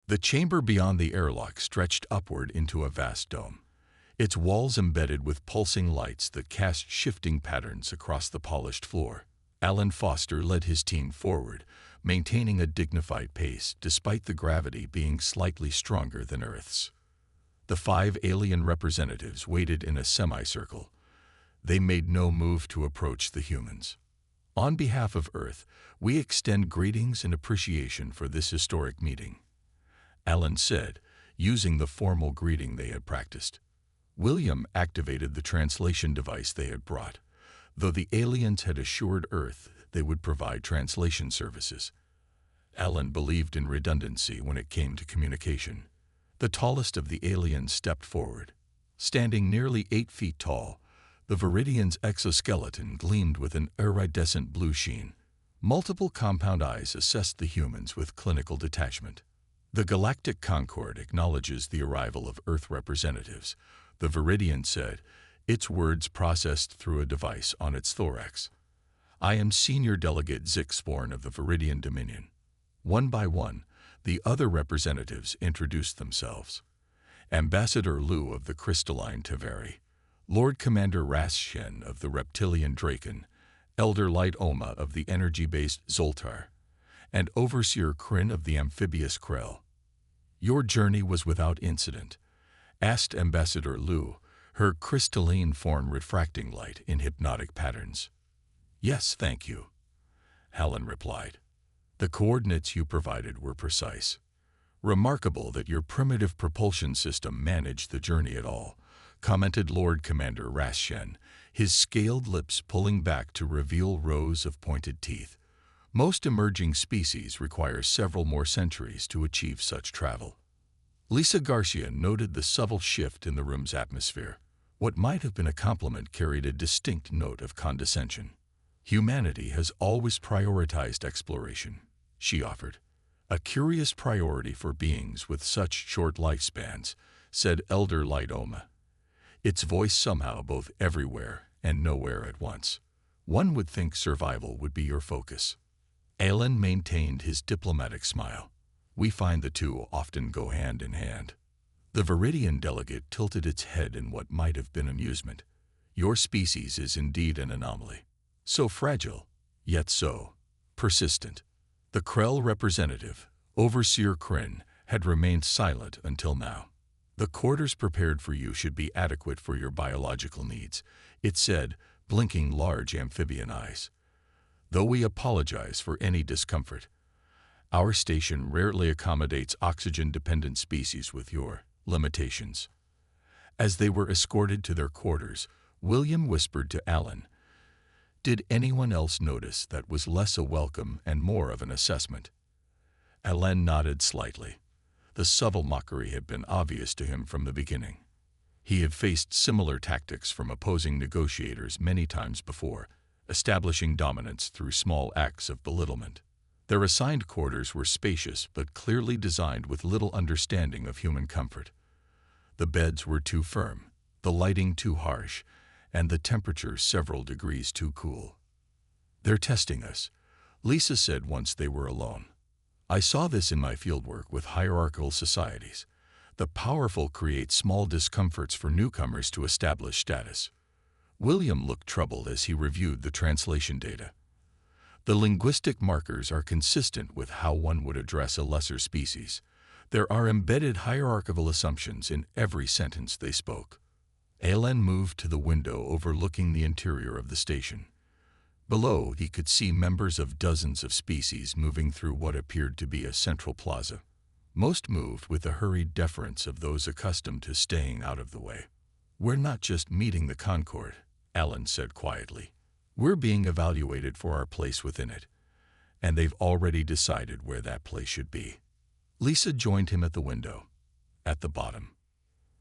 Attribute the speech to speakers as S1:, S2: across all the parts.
S1: The chamber beyond the airlock stretched upward into a vast dome, its walls embedded with pulsing lights that cast shifting patterns across the polished floor. Alan Foster led his team forward, maintaining a dignified pace despite the gravity being slightly stronger than Earth's. The 5 alien representatives waited in a semicircle. They made no move to approach the humans. On behalf of Earth, we extend greetings and appreciation for this historic meeting, Alan said, using the formal greeting they had practiced. William activated the translation device they had brought, though the aliens had assured Earth they would provide translation services. Alan believed in redundancy when it came to communication. The tallest of the aliens stepped forward. Standing nearly 8 feet tall, the Viridian's exoskeleton gleamed with an iridescent blue sheen. Multiple compound eyes assessed the humans with clinical detachment. The Galactic Concord acknowledges the arrival of Earth representatives, the Viridian said, its words processed through a device on its thorax. I am Senior Delegate Zixborn of the Viridian Dominion. One by one, the other representatives introduced themselves. Ambassador Lu of the Crystalline Taveri, Lord Commander Rasshen of the Reptilian Draken, Elder Light Oma of the energy-based Zoltar, and Overseer Kryn of the amphibious Krell. Your journey was without incident, asked Ambassador Lu, her crystalline form refracting light in hypnotic patterns. Yes, thank you, Alan replied. The coordinates you provided were precise. Remarkable that your primitive propulsion system managed the journey at all, commented Lord Commander Rasshen, his scaled lips pulling back to reveal rows of pointed teeth. Most emerging species require several more centuries to achieve such travel. Lisa Garcia noted the subtle shift in the room's atmosphere. What might have been a compliment carried a distinct note of condescension. Humanity has always prioritized exploration, she offered. A curious priority for beings with such short lifespans, said Elder Light Oma, its voice somehow both everywhere and nowhere at once. One would think survival would be your focus. Alan maintained his diplomatic smile. We find the two often go hand in hand. The Viridian delegate tilted its head in what might have been amusement. Your species is indeed an anomaly. So fragile, yet so persistent. The Krell representative, Overseer Kryn, had remained silent until now. The quarters prepared for you should be adequate for your biological needs, it said, blinking large amphibian eyes. Though we apologize for any discomfort, our station rarely accommodates oxygen-dependent species with your limitations. As they were escorted to their quarters, William whispered to Alan, did anyone else notice that was less a welcome and more of an assessment? Alan nodded slightly. The subtle mockery had been obvious to him from the beginning. He had faced similar tactics from opposing negotiators many times before, establishing dominance through small acts of belittlement. Their assigned quarters were spacious but clearly designed with little understanding of human comfort. The beds were too firm, the lighting too harsh, and the temperature several degrees too cool. They're testing us, Lisa said once they were alone. I saw this in my fieldwork with hierarchical societies. The powerful create small discomforts for newcomers to establish status. William looked troubled as he reviewed the translation data. The linguistic markers are consistent with how one would address a lesser species. There are embedded hierarchical assumptions in every sentence they spoke. Alan moved to the window overlooking the interior of the station. Below, he could see members of dozens of species moving through what appeared to be a central plaza. Most moved with the hurried deference of those accustomed to staying out of the way. We're not just meeting the Concord, Alan said quietly. We're being evaluated for our place within it, and they've already decided where that place should be. Lisa joined him at the window, at the bottom.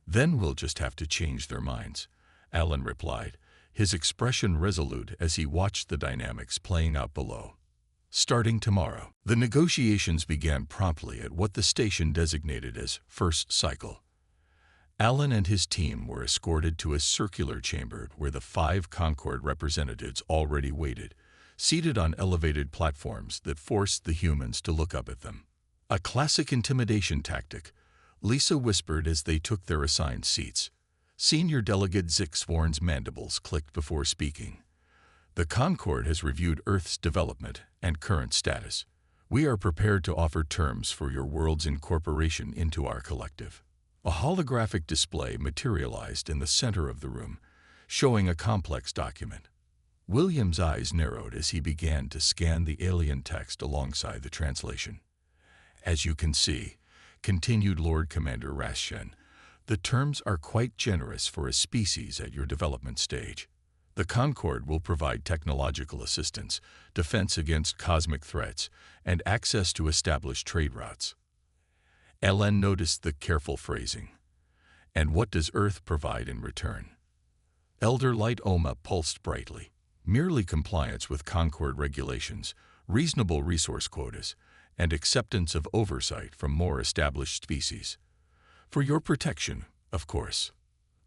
S1: Then we'll just have to change their minds, Alan replied, his expression resolute as he watched the dynamics playing out below. Starting tomorrow, the negotiations began promptly at what the station designated as First Cycle. Alan and his team were escorted to a circular chamber where the 5 Concord representatives already waited, seated on elevated platforms that forced the humans to look up at them. A classic intimidation tactic, Lisa whispered as they took their assigned seats. Senior Delegate Zixvorn's mandibles clicked before speaking. The Concord has reviewed Earth's development and current status. We are prepared to offer terms for your world's incorporation into our collective. A holographic display materialized in the center of the room, showing a complex document. William's eyes narrowed as he began to scan the alien text alongside the translation. As you can see, continued Lord Commander Rashen, the terms are quite generous for a species at your development stage. The Concord will provide technological assistance, defense against cosmic threats, and access to established trade routes. Ellen noticed the careful phrasing. And what does Earth provide in return? Elder Light Oma pulsed brightly. Merely compliance with Concord regulations, reasonable resource quotas, and acceptance of oversight from more established species. For your protection, of course.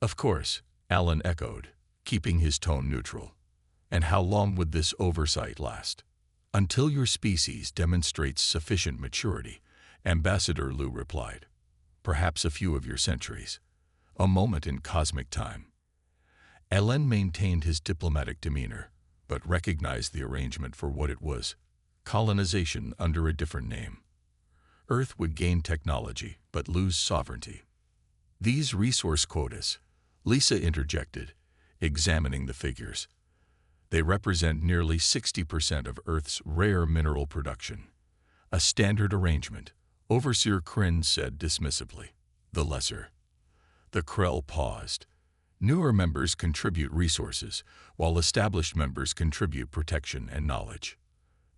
S1: Of course, Alan echoed, keeping his tone neutral. And how long would this oversight last? Until your species demonstrates sufficient maturity, Ambassador Liu replied. Perhaps a few of your centuries. A moment in cosmic time. Ellen maintained his diplomatic demeanor, but recognized the arrangement for what it was. Colonization under a different name. Earth would gain technology, but lose sovereignty. These resource quotas, Lisa interjected, examining the figures. They represent nearly 60% of Earth's rare mineral production. A standard arrangement, Overseer Kryn said dismissively. The lesser. The Krell paused. Newer members contribute resources, while established members contribute protection and knowledge.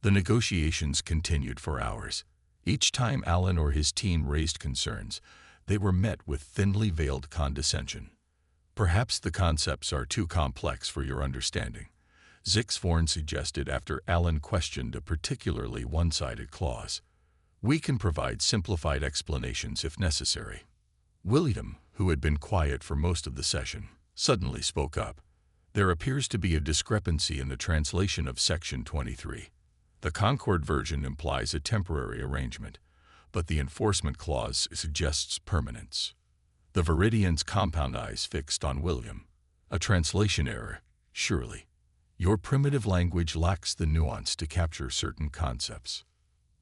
S1: The negotiations continued for hours. Each time Alan or his team raised concerns, they were met with thinly veiled condescension. Perhaps the concepts are too complex for your understanding, Zixvorn suggested after Alan questioned a particularly one-sided clause. We can provide simplified explanations if necessary. William, who had been quiet for most of the session, suddenly spoke up. There appears to be a discrepancy in the translation of Section 23. The Concord version implies a temporary arrangement, but the enforcement clause suggests permanence. The Viridian's compound eyes fixed on William. A translation error, surely. Your primitive language lacks the nuance to capture certain concepts.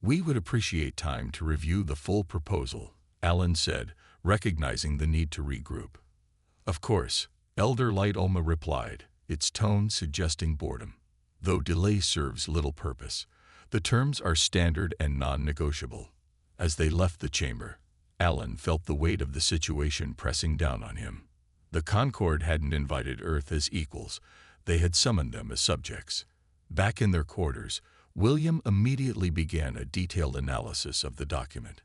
S1: We would appreciate time to review the full proposal, Alan said, recognizing the need to regroup. Of course, Elder Light Oma replied, its tone suggesting boredom. Though delay serves little purpose, the terms are standard and non-negotiable. As they left the chamber, Alan felt the weight of the situation pressing down on him. The Concord hadn't invited Earth as equals, they had summoned them as subjects. Back in their quarters, William immediately began a detailed analysis of the document.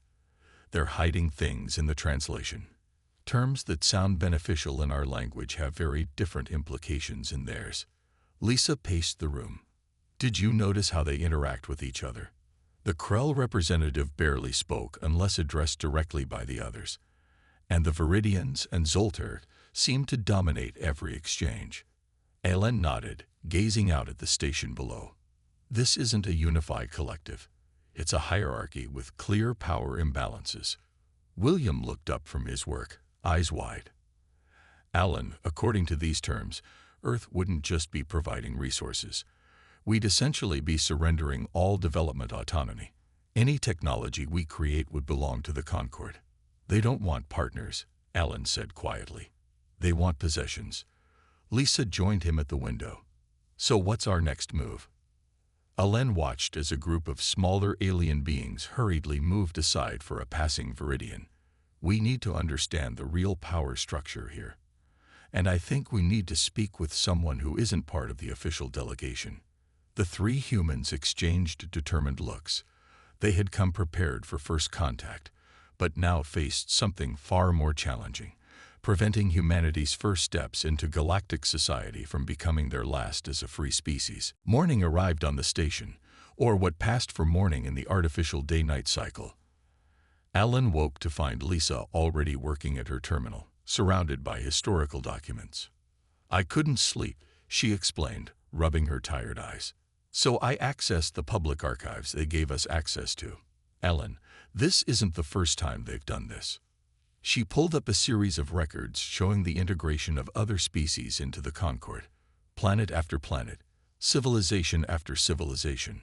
S1: They're hiding things in the translation. Terms that sound beneficial in our language have very different implications in theirs. Lisa paced the room. Did you notice how they interact with each other? The Krell representative barely spoke unless addressed directly by the others, and the Viridians and Zolter seemed to dominate every exchange. Ellen nodded, gazing out at the station below. This isn't a unified collective. It's a hierarchy with clear power imbalances. William looked up from his work, eyes wide. Alan, according to these terms, Earth wouldn't just be providing resources. We'd essentially be surrendering all development autonomy. Any technology we create would belong to the Concord. They don't want partners, Alan said quietly. They want possessions. Lisa joined him at the window. So what's our next move? Alan watched as a group of smaller alien beings hurriedly moved aside for a passing Viridian. We need to understand the real power structure here. And I think we need to speak with someone who isn't part of the official delegation. The three humans exchanged determined looks. They had come prepared for first contact, but now faced something far more challenging, preventing humanity's first steps into galactic society from becoming their last as a free species. Morning arrived on the station, or what passed for morning in the artificial day-night cycle. Alan woke to find Lisa already working at her terminal, surrounded by historical documents. I couldn't sleep, she explained, rubbing her tired eyes. So I accessed the public archives they gave us access to. Alan, this isn't the first time they've done this. She pulled up a series of records showing the integration of other species into the Concord. Planet after planet, civilization after civilization,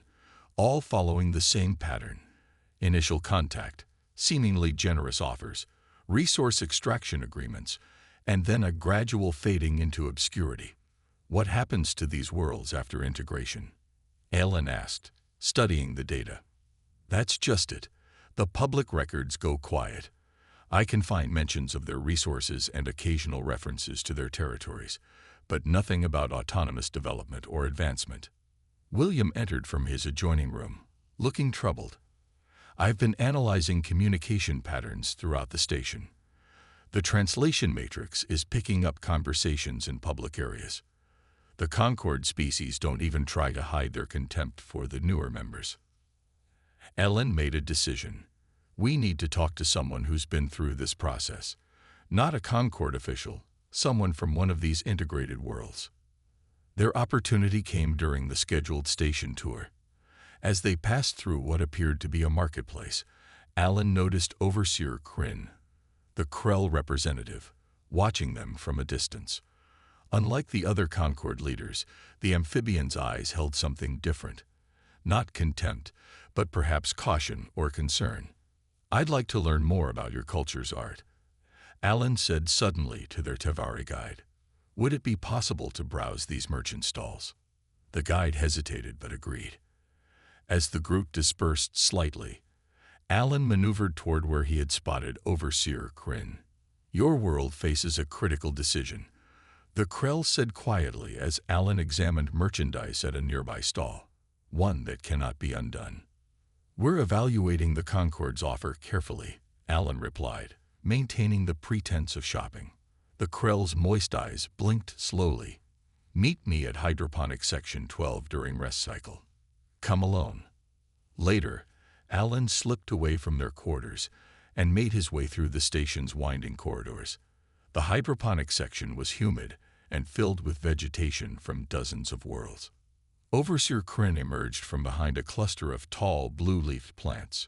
S1: all following the same pattern. Initial contact, seemingly generous offers, resource extraction agreements, and then a gradual fading into obscurity. What happens to these worlds after integration? Alan asked, studying the data. That's just it. The public records go quiet. I can find mentions of their resources and occasional references to their territories, but nothing about autonomous development or advancement. William entered from his adjoining room, looking troubled. I've been analyzing communication patterns throughout the station. The translation matrix is picking up conversations in public areas. The Concord species don't even try to hide their contempt for the newer members. Ellen made a decision. We need to talk to someone who's been through this process. Not a Concord official, someone from one of these integrated worlds. Their opportunity came during the scheduled station tour. As they passed through what appeared to be a marketplace, Alan noticed Overseer Kryn, the Krell representative, watching them from a distance. Unlike the other Concord leaders, the amphibian's eyes held something different. Not contempt, but perhaps caution or concern. I'd like to learn more about your culture's art, Alan said suddenly to their Tevari guide. Would it be possible to browse these merchant stalls? The guide hesitated but agreed. As the group dispersed slightly, Alan maneuvered toward where he had spotted Overseer Kryn. Your world faces a critical decision, the Krell said quietly as Alan examined merchandise at a nearby stall. One that cannot be undone. We're evaluating the Concord's offer carefully, Alan replied, maintaining the pretense of shopping. The Krell's moist eyes blinked slowly. Meet me at Hydroponic Section 12 during rest cycle. Come alone. Later, Alan slipped away from their quarters and made his way through the station's winding corridors. The hydroponic section was humid and filled with vegetation from dozens of worlds. Overseer Kryn emerged from behind a cluster of tall, blue-leafed plants.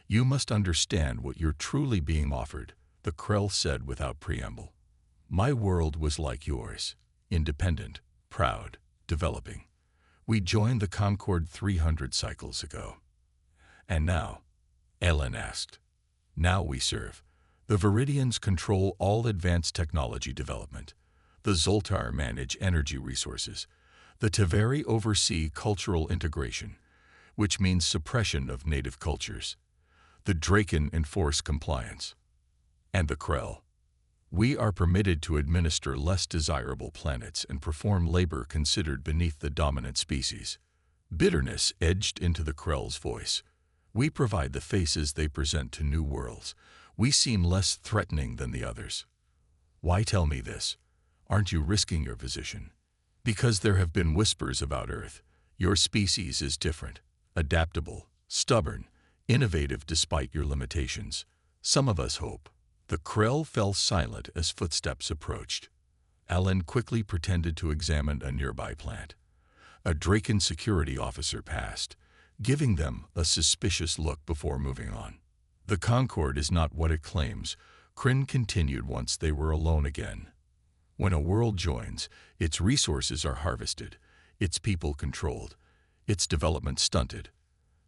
S1: You must understand what you're truly being offered, the Krell said without preamble. My world was like yours, independent, proud, developing. We joined the Concord 300 cycles ago. And now? Ellen asked. Now we serve. The Viridians control all advanced technology development. The Zoltar manage energy resources. The Tevari oversee cultural integration, which means suppression of native cultures. The Draken enforce compliance. And the Krell. We are permitted to administer less desirable planets and perform labor considered beneath the dominant species. Bitterness edged into the Krell's voice. We provide the faces they present to new worlds. We seem less threatening than the others. Why tell me this? Aren't you risking your position? Because there have been whispers about Earth. Your species is different, adaptable, stubborn, innovative despite your limitations. Some of us hope. The Krell fell silent as footsteps approached. Alan quickly pretended to examine a nearby plant. A Draken security officer passed, giving them a suspicious look before moving on. The Concord is not what it claims, Kryn continued once they were alone again. When a world joins, its resources are harvested, its people controlled, its development stunted.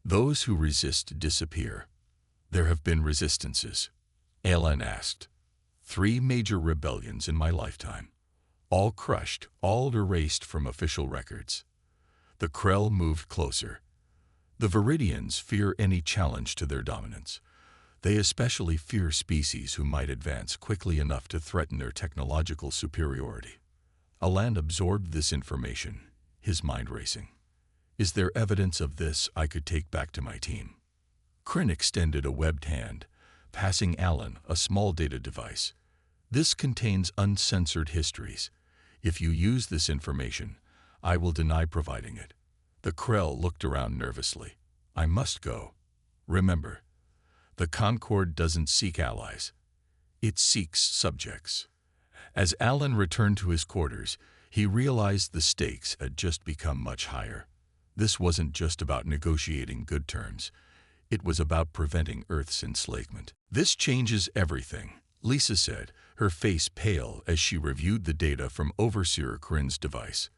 S1: Those who resist disappear. There have been resistances. Alan asked. 3 major rebellions in my lifetime. All crushed, all erased from official records. The Krell moved closer. The Viridians fear any challenge to their dominance. They especially fear species who might advance quickly enough to threaten their technological superiority. Alan absorbed this information, his mind racing. Is there evidence of this I could take back to my team? Kryn extended a webbed hand, passing Alan a small data device. This contains uncensored histories. If you use this information, I will deny providing it. The Krell looked around nervously. I must go. Remember, the Concord doesn't seek allies. It seeks subjects. As Alan returned to his quarters, he realized the stakes had just become much higher. This wasn't just about negotiating good terms. It was about preventing Earth's enslavement. "This changes everything," Lisa said, her face pale as she reviewed the data from Overseer Corinne's device.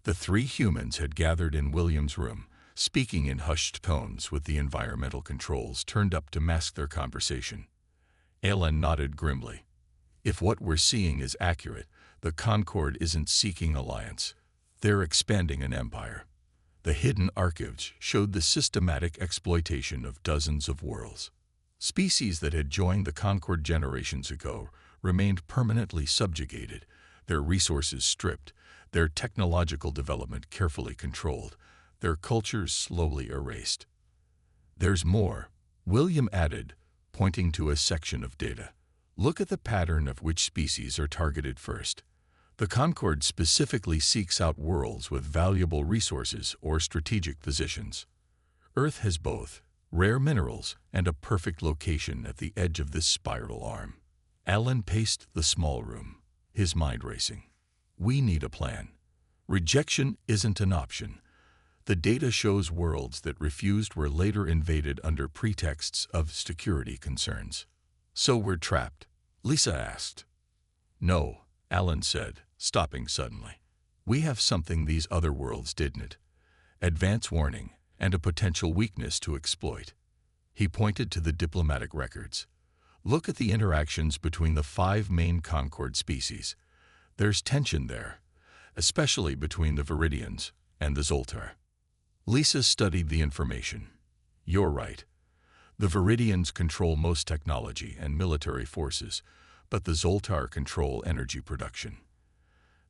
S1: The three humans had gathered in William's room, speaking in hushed tones with the environmental controls turned up to mask their conversation. Alan nodded grimly. "If what we're seeing is accurate, the Concord isn't seeking alliance. They're expanding an empire." The hidden archives showed the systematic exploitation of dozens of worlds. Species that had joined the Concord generations ago remained permanently subjugated, their resources stripped, their technological development carefully controlled, their cultures slowly erased. "There's more," William added, pointing to a section of data. "Look at the pattern of which species are targeted first. The Concord specifically seeks out worlds with valuable resources or strategic positions. Earth has both rare minerals and a perfect location at the edge of this spiral arm." Alan paced the small room, his mind racing. "We need a plan. Rejection isn't an option. The data shows worlds that refused were later invaded under pretexts of security concerns." "So we're trapped?" Lisa asked. "No," Alan said, stopping suddenly. "We have something these other worlds didn't. Advance warning and a potential weakness to exploit." He pointed to the diplomatic records. "Look at the interactions between the 5 main Concord species. There's tension there, especially between the Viridians and the Zoltar." Lisa studied the information. "You're right. The Viridians control most technology and military forces, but the Zoltar control energy production.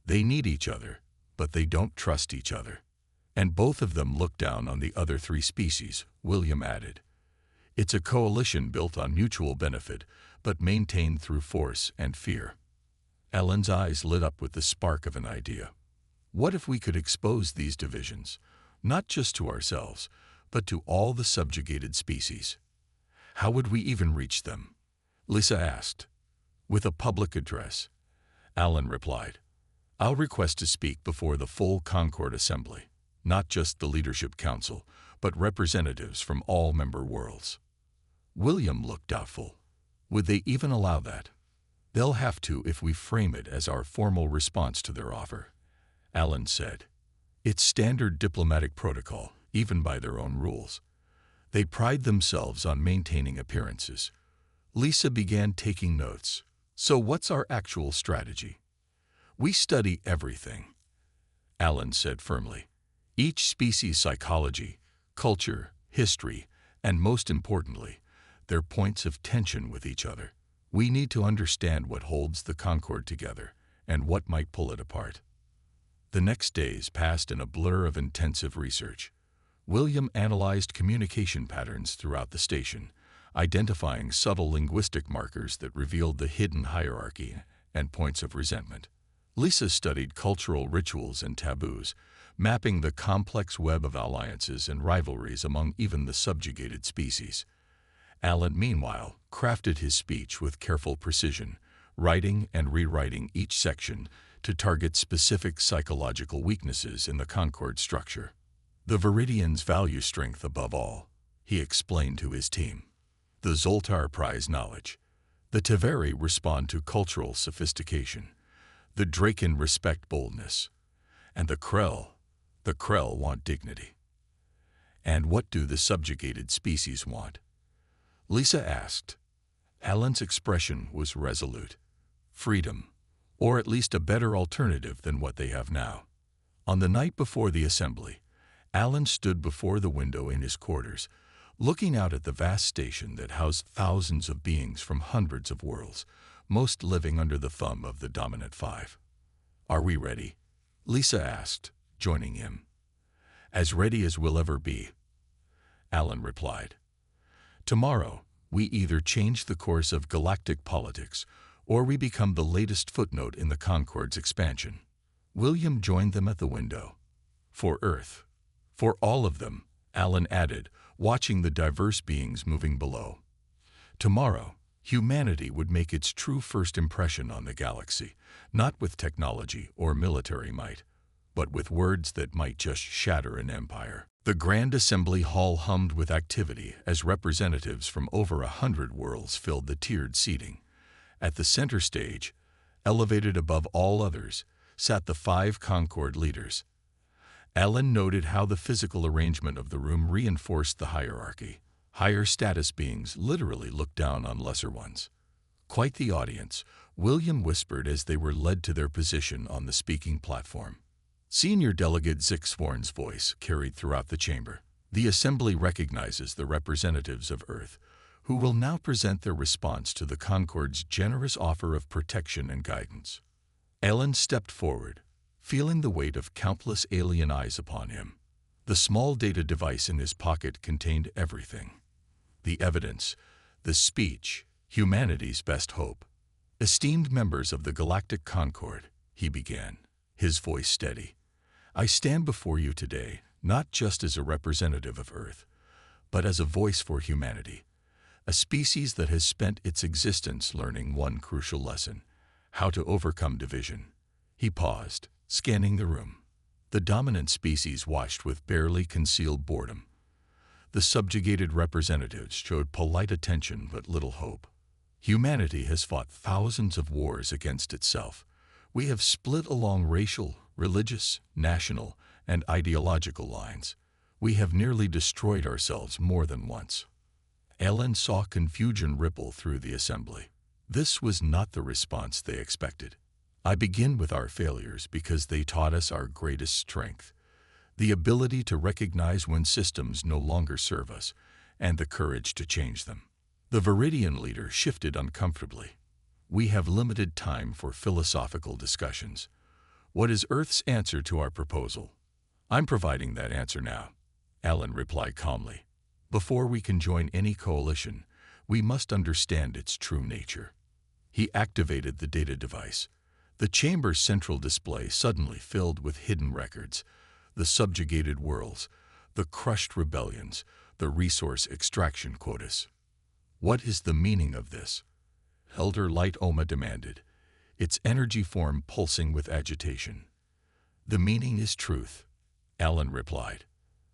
S1: They need each other, but they don't trust each other. And both of them look down on the other 3 species," William added. "It's a coalition built on mutual benefit, but maintained through force and fear." Alan's eyes lit up with the spark of an idea. "What if we could expose these divisions, not just to ourselves, but to all the subjugated species?" "How would we even reach them?" Lisa asked. "With a public address," Alan replied. "I'll request to speak before the full Concord Assembly, not just the Leadership Council, but representatives from all member worlds." William looked doubtful. "Would they even allow that?" "They'll have to if we frame it as our formal response to their offer," Alan said. "It's standard diplomatic protocol, even by their own rules. They pride themselves on maintaining appearances." Lisa began taking notes. "So what's our actual strategy?" "We study everything," Alan said firmly. "Each species' psychology, culture, history, and most importantly, their points of tension with each other. We need to understand what holds the Concord together and what might pull it apart." The next days passed in a blur of intensive research. William analyzed communication patterns throughout the station, identifying subtle linguistic markers that revealed the hidden hierarchy and points of resentment. Lisa studied cultural rituals and taboos, mapping the complex web of alliances and rivalries among even the subjugated species. Alan, meanwhile, crafted his speech with careful precision, writing and rewriting each section to target specific psychological weaknesses in the Concord structure. "The Viridians value strength above all," he explained to his team. "The Zoltar prize knowledge. The Taveri respond to cultural sophistication. The Draken respect boldness. And the Krell want dignity." "And what do the subjugated species want?" Lisa asked. Alan's expression was resolute. "Freedom, or at least a better alternative than what they have now." On the night before the assembly, Alan stood before the window in his quarters, looking out at the vast station that housed thousands of beings from hundreds of worlds, most living under the thumb of the dominant 5. "Are we ready?" Lisa asked, joining him. "As ready as we'll ever be," Alan replied. "Tomorrow, we either change the course of galactic politics, or we become the latest footnote in the Concord's expansion." William joined them at the window. "For Earth. For all of them," Alan added, watching the diverse beings moving below. "Tomorrow, humanity would make its true first impression on the galaxy, not with technology or military might, but with words that might just shatter an empire." The Grand Assembly Hall hummed with activity as representatives from over 100 worlds filled the tiered seating. At the center stage, elevated above all others, sat the 5 Concord leaders. Alan noted how the physical arrangement of the room reinforced the hierarchy. Higher status beings literally looked down on lesser ones. Quite the audience, William whispered as they were led to their position on the speaking platform. Senior Delegate Zixvorn's voice carried throughout the chamber. The Assembly recognizes the representatives of Earth, who will now present their response to the Concord's generous offer of protection and guidance. Alan stepped forward, feeling the weight of countless alien eyes upon him. The small data device in his pocket contained everything. The evidence, the speech, humanity's best hope. "Esteemed members of the Galactic Concord," he began, his voice steady, "I stand before you today not just as a representative of Earth, but as a voice for humanity, a species that has spent its existence learning one crucial lesson: how to overcome division." He paused, scanning the room. The dominant species watched with barely concealed boredom. The subjugated representatives showed polite attention but little hope. Humanity has fought thousands of wars against itself. We have split along racial, religious, national, and ideological lines. We have nearly destroyed ourselves more than once. Alan saw confusion ripple through the assembly. This was not the response they expected. "I begin with our failures because they taught us our greatest strength, the ability to recognize when systems no longer serve us, and the courage to change them." The Viridian leader shifted uncomfortably. "We have limited time for philosophical discussions. What is Earth's answer to our proposal?" "I'm providing that answer now," Alan replied calmly. "Before we can join any coalition, we must understand its true nature." He activated the data device. The chamber's central display suddenly filled with hidden records: the subjugated worlds, the crushed rebellions, the resource extraction quotas. "What is the meaning of this?" Elder Light Oma demanded, its energy form pulsing with agitation. "The meaning is truth," Alan replied.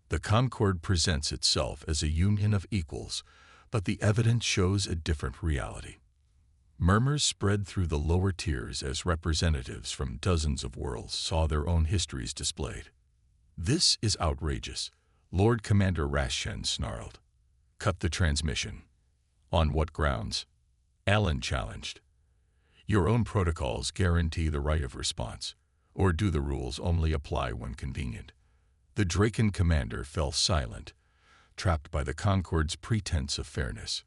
S1: "The Concord presents itself as a union of equals, but the evidence shows a different reality." Murmurs spread through the lower tiers as representatives from dozens of worlds saw their own histories displayed. "This is outrageous," Lord Commander Rashen snarled. "Cut the transmission." "On what grounds?" Alan challenged. "Your own protocols guarantee the right of response, or do the rules only apply when convenient?" The Draken commander fell silent, trapped by the Concord's pretense of fairness.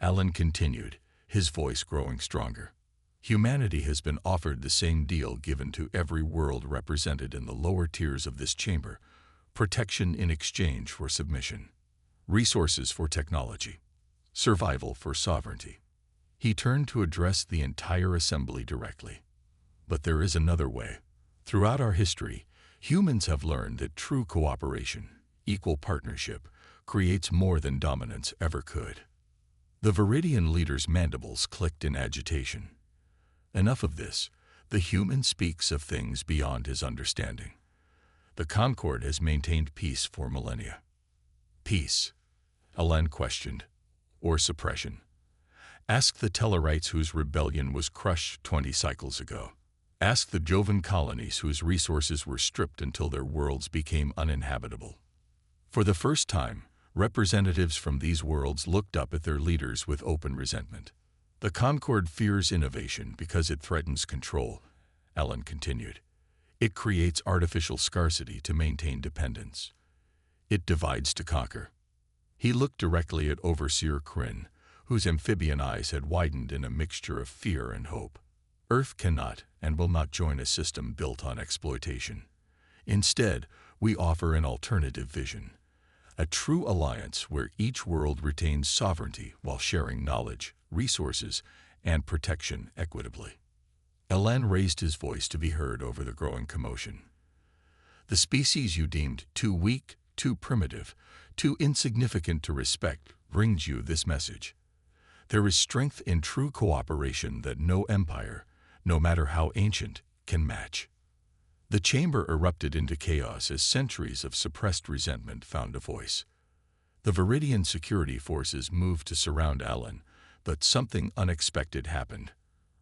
S1: Alan continued, his voice growing stronger. "Humanity has been offered the same deal given to every world represented in the lower tiers of this chamber: protection in exchange for submission, resources for technology, survival for sovereignty." He turned to address the entire assembly directly. "But there is another way. Throughout our history, humans have learned that true cooperation, equal partnership, creates more than dominance ever could." The Viridian leader's mandibles clicked in agitation. Enough of this. The human speaks of things beyond his understanding. The Concord has maintained peace for millennia. "Peace?" Alan questioned. "Or suppression? Ask the Tellarites whose rebellion was crushed 20 cycles ago. Ask the Jovan colonies whose resources were stripped until their worlds became uninhabitable." For the first time, representatives from these worlds looked up at their leaders with open resentment. "The Concord fears innovation because it threatens control," Alan continued. "It creates artificial scarcity to maintain dependence. It divides to conquer." He looked directly at Overseer Kryn, whose amphibian eyes had widened in a mixture of fear and hope. "Earth cannot and will not join a system built on exploitation. Instead, we offer an alternative vision. A true alliance where each world retains sovereignty while sharing knowledge, resources, and protection equitably." Alan raised his voice to be heard over the growing commotion. "The species you deemed too weak, too primitive, too insignificant to respect brings you this message. There is strength in true cooperation that no empire, no matter how ancient, can match." The chamber erupted into chaos as centuries of suppressed resentment found a voice. The Viridian security forces moved to surround Alan, but something unexpected happened.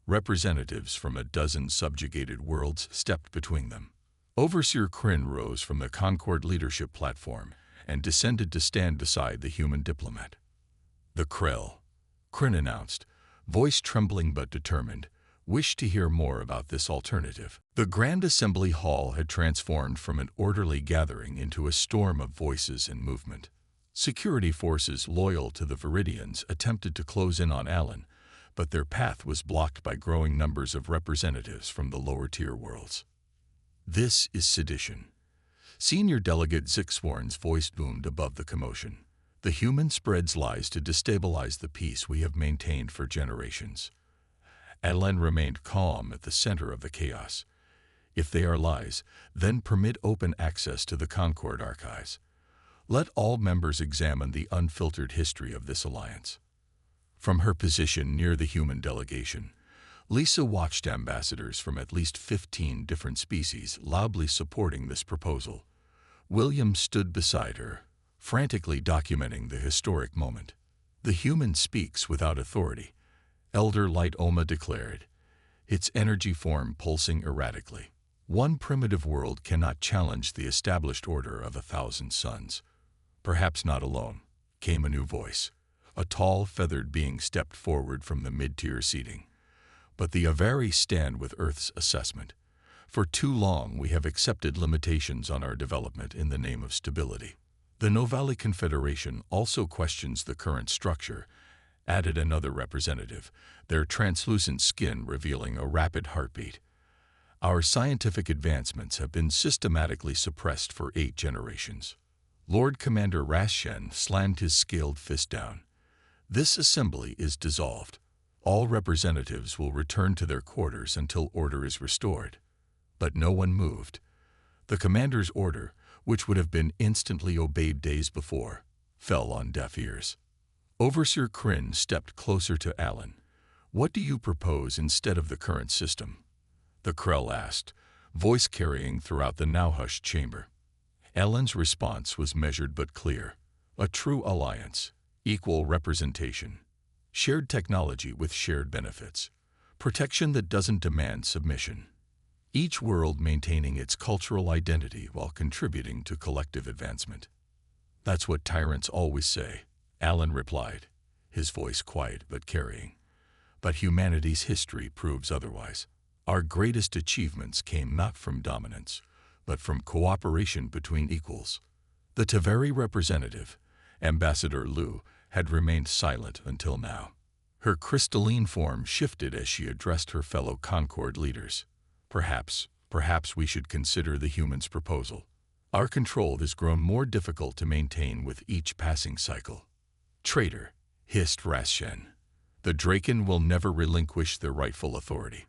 S1: Representatives from a dozen subjugated worlds stepped between them. Overseer Kryn rose from the Concord leadership platform and descended to stand beside the human diplomat. The Krell, Kryn announced, voice trembling but determined, wished to hear more about this alternative. The Grand Assembly Hall had transformed from an orderly gathering into a storm of voices and movement. Security forces loyal to the Viridians attempted to close in on Alan, but their path was blocked by growing numbers of representatives from the lower-tier worlds. "This is sedition." Senior Delegate Zixworn's voice boomed above the commotion. "The human spreads lies to destabilize the peace we have maintained for generations." Alan remained calm at the center of the chaos. "If they are lies, then permit open access to the Concord archives. Let all members examine the unfiltered history of this alliance." From her position near the human delegation, Lisa watched ambassadors from at least 15 different species loudly supporting this proposal. William stood beside her, frantically documenting the historic moment. "The human speaks without authority," Elder Light Oma declared, its energy form pulsing erratically. "One primitive world cannot challenge the established order of 1,000 suns." "Perhaps not alone," came a new voice. A tall, feathered being stepped forward from the mid-tier seating. "But the Avari stand with Earth's assessment. For too long we have accepted limitations on our development in the name of stability." "The Novali Confederation also questions the current structure," added another representative, their translucent skin revealing a rapid heartbeat. "Our scientific advancements have been systematically suppressed for 8 generations." Lord Commander Rashen slammed his scaled fist down. "This assembly is dissolved. All representatives will return to their quarters until order is restored." But no one moved. The commander's order, which would have been instantly obeyed days before, fell on deaf ears. Overseer Kryn stepped closer to Alan. "What do you propose instead of the current system?" the Krell asked, voice carrying throughout the now-hushed chamber. Alan's response was measured but clear. "A true alliance, equal representation, shared technology with shared benefits, protection that doesn't demand submission. Each world maintaining its cultural identity while contributing to collective advancement." "That's what tyrants always say," Alan replied, his voice quiet but carrying. "But humanity's history proves otherwise. Our greatest achievements came not from dominance, but from cooperation between equals." The Taveri representative, Ambassador Liu, had remained silent until now. Her crystalline form shifted as she addressed her fellow Concord leaders. Perhaps we should consider the humans' proposal. Our control has grown more difficult to maintain with each passing cycle." "Traitor," hissed Rashen. "The Draken will never relinquish their rightful authority."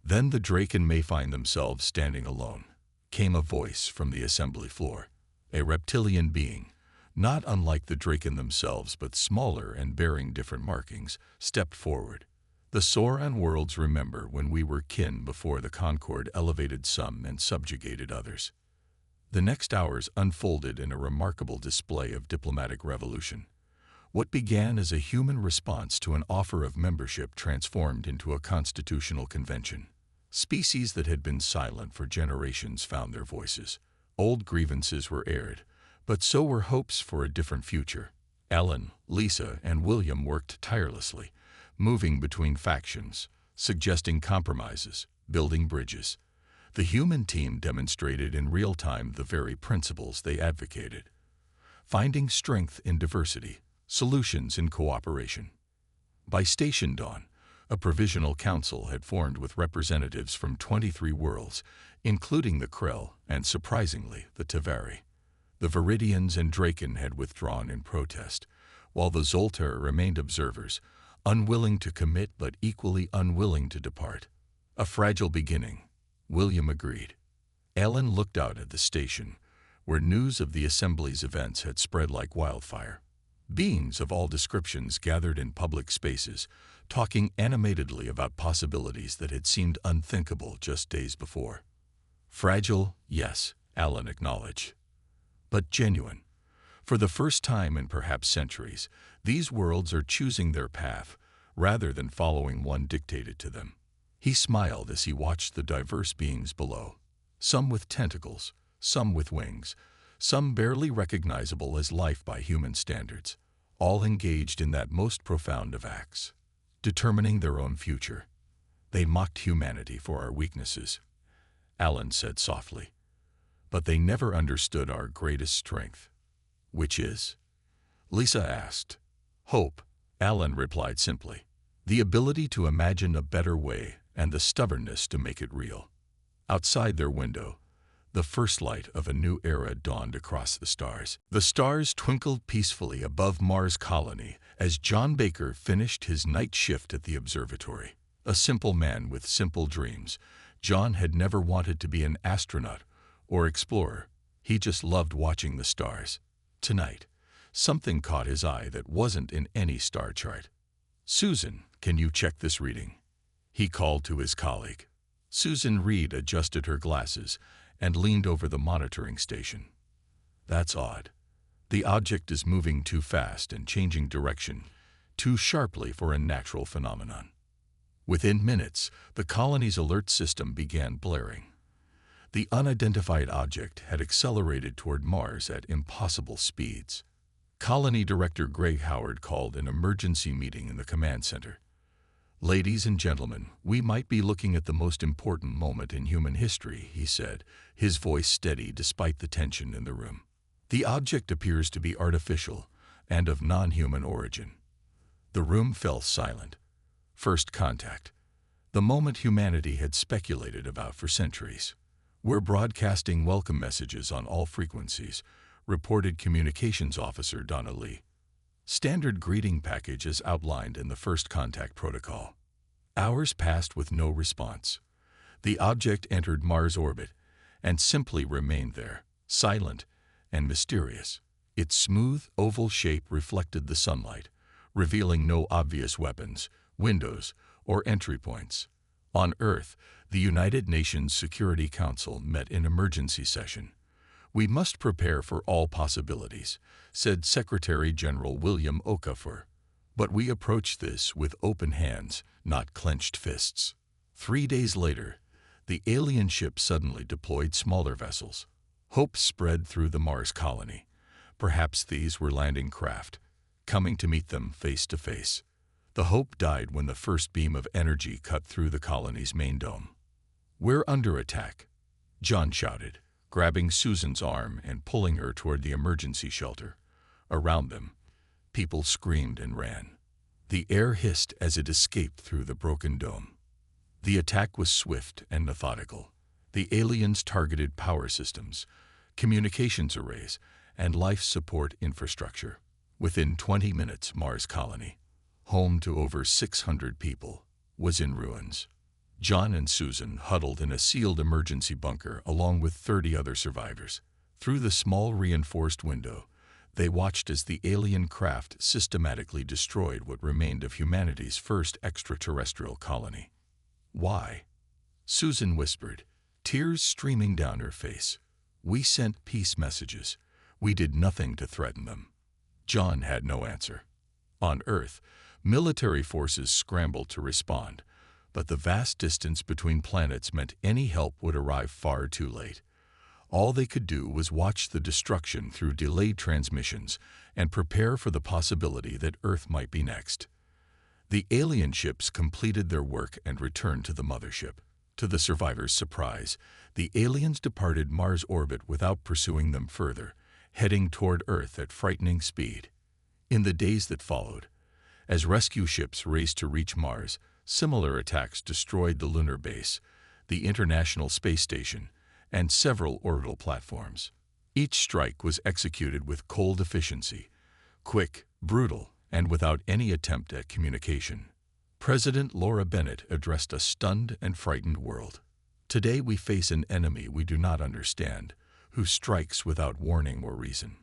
S1: "Then the Draken may find themselves standing alone," came a voice from the assembly floor. A reptilian being, not unlike the Draken themselves but smaller and bearing different markings, stepped forward. "The Sauron worlds remember when we were kin before the Concord elevated some and subjugated others." The next hours unfolded in a remarkable display of diplomatic revolution. What began as a human response to an offer of membership transformed into a constitutional convention. Species that had been silent for generations found their voices. Old grievances were aired, but so were hopes for a different future. Alan, Lisa, and William worked tirelessly, moving between factions, suggesting compromises, building bridges. The human team demonstrated in real time the very principles they advocated. Finding strength in diversity, solutions in cooperation. By station dawn, a provisional council had formed with representatives from 23 worlds, including the Krell and, surprisingly, the Taveri. The Viridians and Draken had withdrawn in protest, while the Zoltar remained observers, unwilling to commit but equally unwilling to depart. "A fragile beginning," William agreed. Alan looked out at the station, where news of the Assembly's events had spread like wildfire. Beings of all descriptions gathered in public spaces, talking animatedly about possibilities that had seemed unthinkable just days before. Fragile, yes, Alan acknowledged, but genuine. For the first time in perhaps centuries, these worlds are choosing their path rather than following one dictated to them. He smiled as he watched the diverse beings below, some with tentacles, some with wings, some barely recognizable as life by human standards, all engaged in that most profound of acts, determining their own future. They mocked humanity for our weaknesses, Alan said softly, but they never understood our greatest strength. Which is? Lisa asked. Hope, Alan replied simply. The ability to imagine a better way and the stubbornness to make it real. Outside their window, the first light of a new era dawned across the stars. The stars twinkled peacefully above Mars' colony as John Baker finished his night shift at the observatory. A simple man with simple dreams, John had never wanted to be an astronaut or explorer. He just loved watching the stars. Tonight, something caught his eye that wasn't in any star chart. Susan, can you check this reading? He called to his colleague. Susan Reed adjusted her glasses and leaned over the monitoring station. That's odd. The object is moving too fast and changing direction too sharply for a natural phenomenon. Within minutes, the colony's alert system began blaring. The unidentified object had accelerated toward Mars at impossible speeds. Colony Director Greg Howard called an emergency meeting in the command center. Ladies and gentlemen, we might be looking at the most important moment in human history, he said, his voice steady despite the tension in the room. The object appears to be artificial and of non-human origin. The room fell silent. First contact. The moment humanity had speculated about for centuries. We're broadcasting welcome messages on all frequencies, reported Communications Officer Donna Lee. Standard greeting package as outlined in the first contact protocol. Hours passed with no response. The object entered Mars orbit and simply remained there, silent and mysterious. Its smooth, oval shape reflected the sunlight, revealing no obvious weapons, windows, or entry points. On Earth, the United Nations Security Council met in emergency session. We must prepare for all possibilities, said Secretary General William Okafor. But we approach this with open hands, not clenched fists. 3 days later, the alien ship suddenly deployed smaller vessels. Hope spread through the Mars colony. Perhaps these were landing craft, coming to meet them face to face. The hope died when the first beam of energy cut through the colony's main dome. We're under attack, John shouted, grabbing Susan's arm and pulling her toward the emergency shelter. Around them, people screamed and ran. The air hissed as it escaped through the broken dome. The attack was swift and methodical. The aliens targeted power systems, communications arrays, and life support infrastructure. Within 20 minutes, Mars colony, home to over 600 people, was in ruins. John and Susan huddled in a sealed emergency bunker along with 30 other survivors. Through the small reinforced window, they watched as the alien craft systematically destroyed what remained of humanity's first extraterrestrial colony. Why? Susan whispered, tears streaming down her face. We sent peace messages. We did nothing to threaten them. John had no answer. On Earth, military forces scrambled to respond, but the vast distance between planets meant any help would arrive far too late. All they could do was watch the destruction through delayed transmissions and prepare for the possibility that Earth might be next. The alien ships completed their work and returned to the mothership. To the survivors' surprise, the aliens departed Mars orbit without pursuing them further, heading toward Earth at frightening speed. In the days that followed, as rescue ships raced to reach Mars, similar attacks destroyed the lunar base, the International Space Station, and several orbital platforms. Each strike was executed with cold efficiency, quick, brutal, and without any attempt at communication. President Laura Bennett addressed a stunned and frightened world. Today we face an enemy we do not understand, who strikes without warning or reason.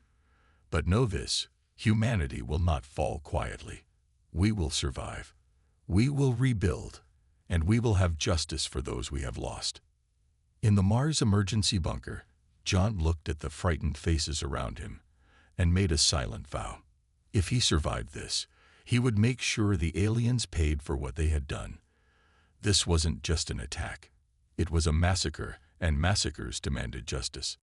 S1: But know this, humanity will not fall quietly. We will survive. We will rebuild, and we will have justice for those we have lost. In the Mars emergency bunker, John looked at the frightened faces around him and made a silent vow. If he survived this, he would make sure the aliens paid for what they had done. This wasn't just an attack. It was a massacre, and massacres demanded justice.